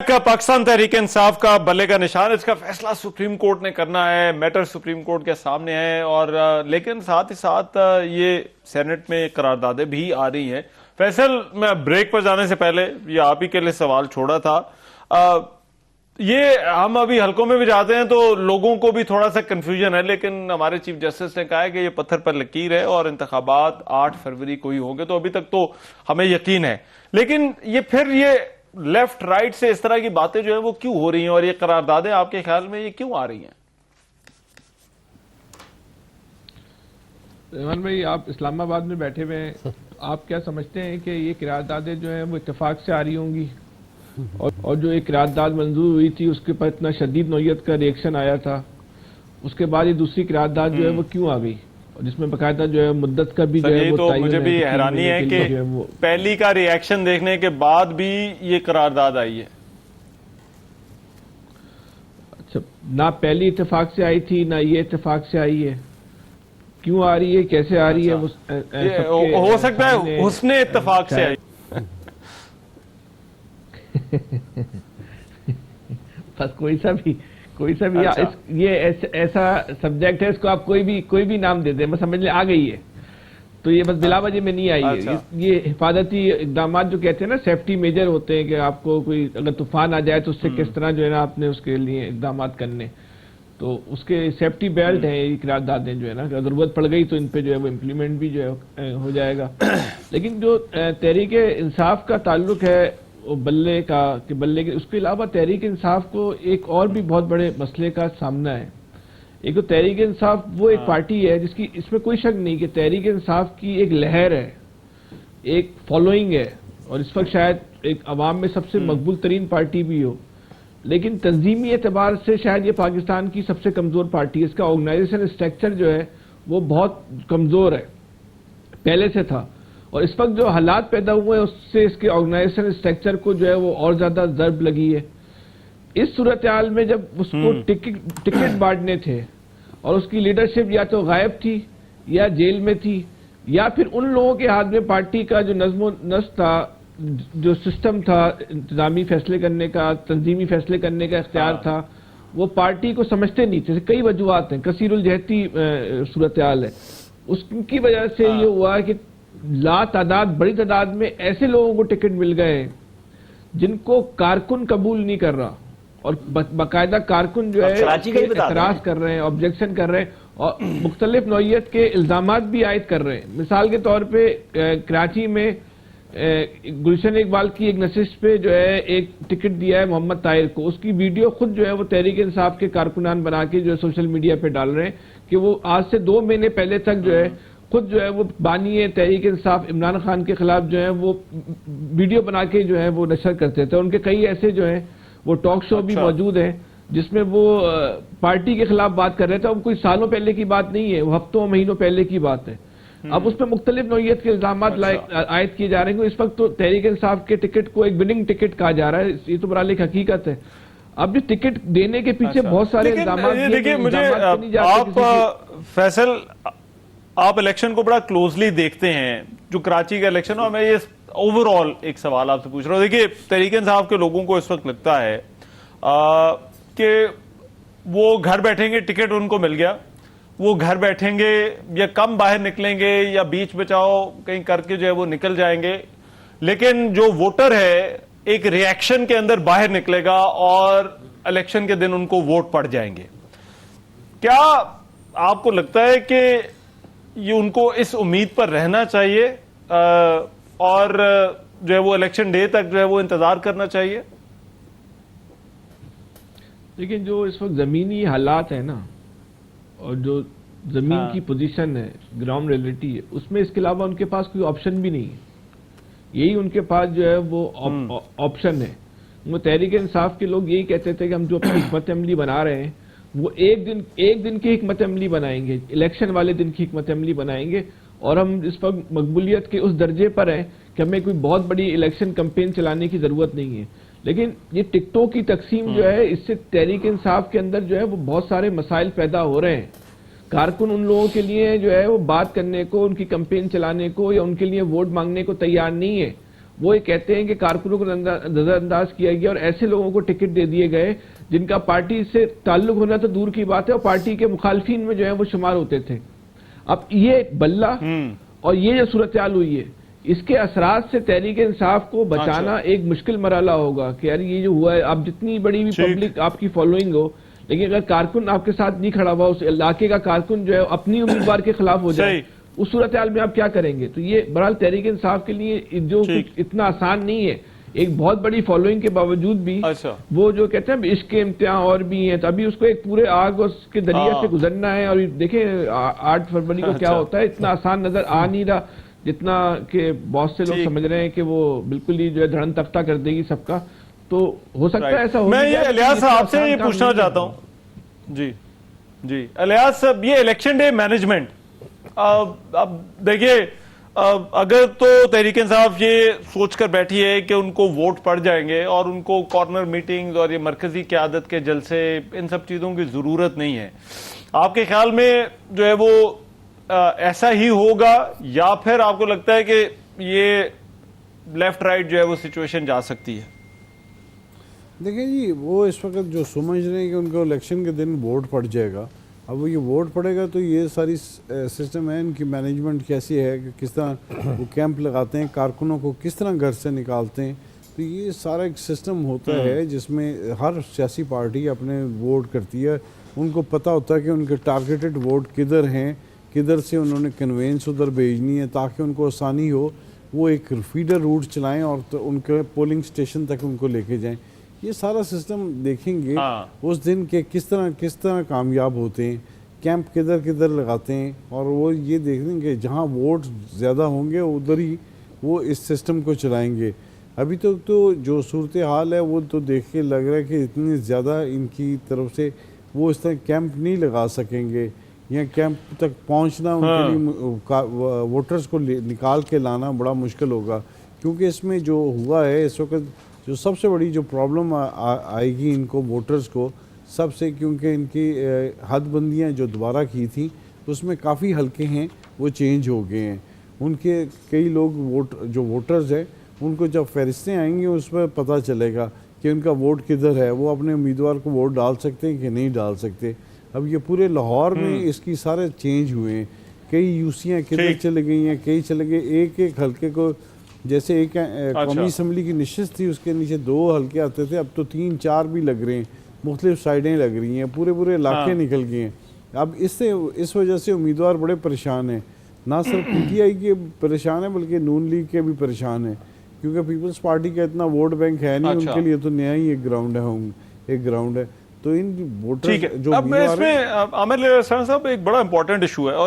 کا پاکستان تحریک انصاف کا بلے کا نشان، اس کا فیصلہ سپریم کورٹ نے کرنا ہے، میٹر سپریم کورٹ کے سامنے ہے، اور لیکن ساتھ ہی ساتھ یہ سینٹ میں قراردادیں بھی آ رہی ہیں۔ فیصل، میں بریک پر جانے سے پہلے یہ آپ ہی کے لیے سوال چھوڑا تھا، یہ ہم ابھی حلقوں میں بھی جاتے ہیں تو لوگوں کو بھی تھوڑا سا کنفیوژن ہے، لیکن ہمارے چیف جسٹس نے کہا ہے کہ یہ پتھر پر لکیر ہے اور انتخابات 8 فروری کو ہی ہوں گے، تو ابھی تک تو ہمیں یقین ہے، لیکن یہ لیفٹ رائٹ سے اس طرح کی باتیں جو ہیں وہ کیوں ہو رہی ہیں، اور یہ قراردادیں آپ کے خیال میں یہ کیوں آ رہی ہیں؟ رحمان بھائی، آپ اسلام آباد میں بیٹھے ہوئے ہیں، آپ کیا سمجھتے ہیں کہ یہ قراردادیں جو ہیں وہ اتفاق سے آ رہی ہوں گی؟ اور جو ایک قرارداد منظور ہوئی تھی اس کے پر اتنا شدید نوعیت کا ریئیکشن آیا تھا، اس کے بعد یہ دوسری قرارداد جو ہے وہ کیوں آ گئی، اور جس میں باقاعدہ جو ہے مدت کا بھی جو ہے وہ تو مجھے بھی حیرانی ہے کہ پہلی کا ریئیکشن دیکھنے کے بعد بھی یہ قرارداد آئی ہے۔ اچھا، نہ پہلی اتفاق سے آئی تھی نہ یہ اتفاق سے آئی ہے، کیوں آ رہی ہے، کیسے آ رہی ہے؟ ہو سکتا ہے حسن اتفاق سے آئی۔ بس کوئی سا بھی یہ ایسا سبجیکٹ ہے، اس کو آپ کوئی بھی نام دے دیں، بس سمجھ لیں آ گئی ہے، تو یہ بس بلا وجہ میں نہیں آئی ہے۔ یہ حفاظتی اقدامات جو کہتے ہیں نا، سیفٹی میجر ہوتے ہیں کہ آپ کو کوئی اگر طوفان آ جائے تو اس سے کس طرح جو ہے نا آپ نے اس کے لیے اقدامات کرنے، تو اس کے سیفٹی بیلٹ ہیں یہ قراردادیں جو ہے نا، اگر ضرورت پڑ گئی تو ان پہ جو ہے وہ امپلیمنٹ بھی جو ہے ہو جائے گا۔ لیکن جو تحریک انصاف کا تعلق ہے بلے کے اس کے علاوہ تحریک انصاف کو ایک اور بھی بہت بڑے مسئلے کا سامنا ہے۔ ایک تو تحریک انصاف وہ ایک پارٹی ہے جس کی اس میں کوئی شک نہیں کہ تحریک انصاف کی ایک لہر ہے، ایک فالوئنگ ہے، اور اس وقت شاید ایک عوام میں سب سے مقبول ترین پارٹی بھی ہو، لیکن تنظیمی اعتبار سے شاید یہ پاکستان کی سب سے کمزور پارٹی ہے۔ اس کا آرگنائزیشن اسٹرکچر جو ہے وہ بہت کمزور ہے، پہلے سے تھا، اور اس وقت جو حالات پیدا ہوئے ہیں اس سے اس کے آرگنائزیشن اسٹرکچر کو جو ہے وہ اور زیادہ ضرب لگی ہے۔ اس صورتحال میں جب اس کو ٹکٹ بانٹنے تھے اور اس کی لیڈرشپ یا تو غائب تھی یا جیل میں تھی، یا پھر ان لوگوں کے ہاتھ میں پارٹی کا جو نظم و نسق تھا، جو سسٹم تھا انتظامی فیصلے کرنے کا، تنظیمی فیصلے کرنے کا اختیار تھا، وہ پارٹی کو سمجھتے نہیں تھے۔ کئی وجوہات ہیں، کثیر الجہتی صورتحال ہے، اس کی وجہ سے یہ ہوا کہ بڑی تعداد میں ایسے لوگوں کو ٹکٹ مل گئے ہیں جن کو کارکن قبول نہیں کر رہا، اور باقاعدہ کارکن جو ہے اعتراض کر رہے ہیں، آبجیکشن کر رہے ہیں، اور مختلف نوعیت کے الزامات بھی عائد کر رہے ہیں۔ مثال کے طور پہ کراچی میں گلشن اقبال کی ایک نشست پہ جو ہے ایک ٹکٹ دیا ہے محمد طاہر کو، اس کی ویڈیو خود جو ہے وہ تحریک انصاف کے کارکنان بنا کے جو ہے سوشل میڈیا پہ ڈال رہے ہیں کہ وہ آج سے 2 مہینے پہلے تک جو ہے خود جو ہے وہ بانی تحریک انصاف عمران خان کے خلاف جو ہے وہ ویڈیو بنا کے جو ہے وہ نشر کرتے تھے۔ ان کے کئی ایسے جو ہیں وہ ٹاک شو بھی موجود ہیں جس میں وہ پارٹی کے خلاف بات کر رہے تھے، اب کوئی سالوں پہلے کی بات نہیں ہے، وہ ہفتوں مہینوں پہلے کی بات ہے۔ اب اس میں مختلف نوعیت کے الزامات عائد کیے جا رہے ہیں۔ اس وقت تو تحریک انصاف کے ٹکٹ کو ایک وننگ ٹکٹ کہا جا رہا ہے، یہ تو برحال ایک حقیقت ہے۔ اب جو ٹکٹ دینے کے پیچھے بہت سارے الزامات، دیکھیے مجھے فیصل، آپ الیکشن کو بڑا کلوزلی دیکھتے ہیں، جو کراچی کا الیکشن ہو، میں یہ اوور آل ایک سوال آپ سے پوچھ رہا ہوں۔ دیکھیے تحریک انصاف کے لوگوں کو اس وقت لگتا ہے کہ وہ گھر بیٹھیں گے، ٹکٹ ان کو مل گیا، وہ گھر بیٹھیں گے یا کم باہر نکلیں گے یا بیچ بچاؤ کہیں کر کے جو ہے وہ نکل جائیں گے، لیکن جو ووٹر ہے ایک ریئیکشن کے اندر باہر نکلے گا اور الیکشن کے دن ان کو ووٹ پڑ جائیں گے۔ کیا آپ کو لگتا ہے کہ یہ ان کو اس امید پر رہنا چاہیے اور جو ہے وہ الیکشن ڈے تک جو ہے وہ انتظار کرنا چاہیے؟ لیکن جو اس وقت زمینی حالات ہیں نا، اور جو زمین کی پوزیشن ہے، گراؤنڈ ریئلٹی ہے، اس میں اس کے علاوہ ان کے پاس کوئی آپشن بھی نہیں ہے، یہی ان کے پاس جو ہے وہ آپشن ہے۔ وہ تحریک انصاف کے لوگ یہی کہتے تھے کہ ہم جو اپنی حکمت عملی بنا رہے ہیں وہ ایک دن کی حکمت عملی بنائیں گے، الیکشن والے دن کی حکمت عملی بنائیں گے، اور ہم اس وقت مقبولیت کے اس درجے پر ہیں کہ ہمیں کوئی بہت بڑی الیکشن کمپین چلانے کی ضرورت نہیں ہے۔ لیکن یہ ٹکٹوں کی تقسیم جو ہے، اس سے تحریک انصاف کے اندر جو ہے وہ بہت سارے مسائل پیدا ہو رہے ہیں۔ کارکن ان لوگوں کے لیے جو ہے وہ بات کرنے کو، ان کی کمپین چلانے کو یا ان کے لیے ووٹ مانگنے کو تیار نہیں ہے، وہ یہ کہتے ہیں کہ کارکنوں کو نظر انداز کیا گیا اور ایسے لوگوں کو ٹکٹ دے دیے گئے جن کا پارٹی سے تعلق ہونا تو دور کی بات ہے اور پارٹی کے مخالفین میں جو ہے وہ شمار ہوتے تھے. اب یہ بلہ اور یہ جو صورتحال ہوئی ہے اس کے اثرات سے تحریک انصاف کو بچانا ایک مشکل مرحلہ ہوگا کہ یار یہ جو ہوا ہے، آپ جتنی بڑی بھی پبلک آپ کی فالوئنگ ہو لیکن اگر کارکن آپ کے ساتھ نہیں کھڑا ہوا، اس علاقے کا کارکن جو ہے اپنی امیدوار کے خلاف ہو جائے، اس صورتحال میں آپ کیا کریں گے؟ تو یہ بہرحال تحریک انصاف کے لیے جو اتنا آسان نہیں ہے. ایک بہت بڑی فالوئنگ کے باوجود بھی وہ جو کہتے ہیں عشق کے امتحان اور بھی ہیں، تو ابھی اس کو ایک پورے آگ اس کے دریا سے گزرنا ہے. اور دیکھیں 8 فروری کو کیا ہوتا ہے، اتنا آسان نظر آ نہیں رہا جتنا کہ بہت سے لوگ سمجھ رہے ہیں کہ وہ بالکل ہی جو ہے دھڑن تختہ کر دے گی سب کا. تو ہو سکتا ہے ایسا ہو. میں یہ الیاس صاحب سے یہ پوچھنا چاہتا ہوں. جی الیاس صاحب، یہ الیکشن ڈے مینجمنٹ، اب دیکھیے اگر تو تحریک انصاف یہ سوچ کر بیٹھی ہے کہ ان کو ووٹ پڑ جائیں گے اور ان کو کارنر میٹنگز اور یہ مرکزی قیادت کے جلسے ان سب چیزوں کی ضرورت نہیں ہے، آپ کے خیال میں جو ہے وہ ایسا ہی ہوگا یا پھر آپ کو لگتا ہے کہ یہ لیفٹ رائٹ جو ہے وہ سچویشن جا سکتی ہے؟ دیکھیں جی، وہ اس وقت جو سمجھ رہے ہیں کہ ان کو الیکشن کے دن ووٹ پڑ جائے گا، اب وہ یہ ووٹ پڑے گا تو یہ ساری سسٹم ہے ان کی مینجمنٹ کیسی ہے کہ کس طرح وہ کیمپ لگاتے ہیں، کارکنوں کو کس طرح گھر سے نکالتے ہیں. تو یہ سارا ایک سسٹم ہوتا ہے جس میں ہر سیاسی پارٹی اپنے ووٹ کرتی ہے. ان کو پتہ ہوتا ہے کہ ان کے ٹارگیٹڈ ووٹ کدھر ہیں، کدھر سے انہوں نے کنوینس ادھر بھیجنی ہے تاکہ ان کو آسانی ہو، وہ ایک فیڈر روٹ چلائیں اور ان کے پولنگ اسٹیشن تک ان کو لے کے جائیں. یہ سارا سسٹم دیکھیں گے اس دن کے کس طرح کامیاب ہوتے ہیں، کیمپ کدھر لگاتے ہیں، اور وہ یہ دیکھیں گے جہاں ووٹ زیادہ ہوں گے ادھر ہی وہ اس سسٹم کو چلائیں گے. ابھی تک تو جو صورتحال ہے وہ تو دیکھ کے لگ رہا ہے کہ اتنی زیادہ ان کی طرف سے وہ اس طرح کیمپ نہیں لگا سکیں گے، یا کیمپ تک پہنچنا ان کے لیے ووٹرز کو نکال کے لانا بڑا مشکل ہوگا. کیونکہ اس میں جو ہوا ہے اس وقت جو سب سے بڑی جو پرابلم آئے گی ان کو ووٹرز کو سب سے، کیونکہ ان کی حد بندیاں جو دوبارہ کی تھیں اس میں کافی حلقے ہیں وہ چینج ہو گئے ہیں. ان کے کئی لوگ جو ووٹرز ہیں ان کو جب فہرستیں آئیں گی اس میں پتہ چلے گا کہ ان کا ووٹ کدھر ہے، وہ اپنے امیدوار کو ووٹ ڈال سکتے ہیں کہ نہیں ڈال سکتے. اب یہ پورے لاہور میں اس کی سارے چینج ہوئے ہیں، کئی یوسیاں کدھر چلے گئی ہیں، کئی چلے گئے. ایک حلقے کو جیسے ایک قومی اسمبلی کی نشست تھی اس کے نیچے 2 حلقے آتے تھے، اب تو 3-4 بھی لگ رہے ہیں، مختلف سائڈیں لگ رہی ہیں، پورے علاقے نکل گئے ہیں. اب اس وجہ سے امیدوار بڑے پریشان ہیں، نہ صرف پی ٹی آئی کے پریشان ہیں بلکہ نون لیگ کے بھی پریشان ہیں، کیونکہ پیپلز پارٹی کا اتنا ووٹ بینک ہے نہیں. ان کے لیے تو نیا ہی ایک گراؤنڈ ہے. تو ان ووٹر جو اب اس میں عامر صاحب ایک بڑا امپورٹنٹ ایشو ہے اور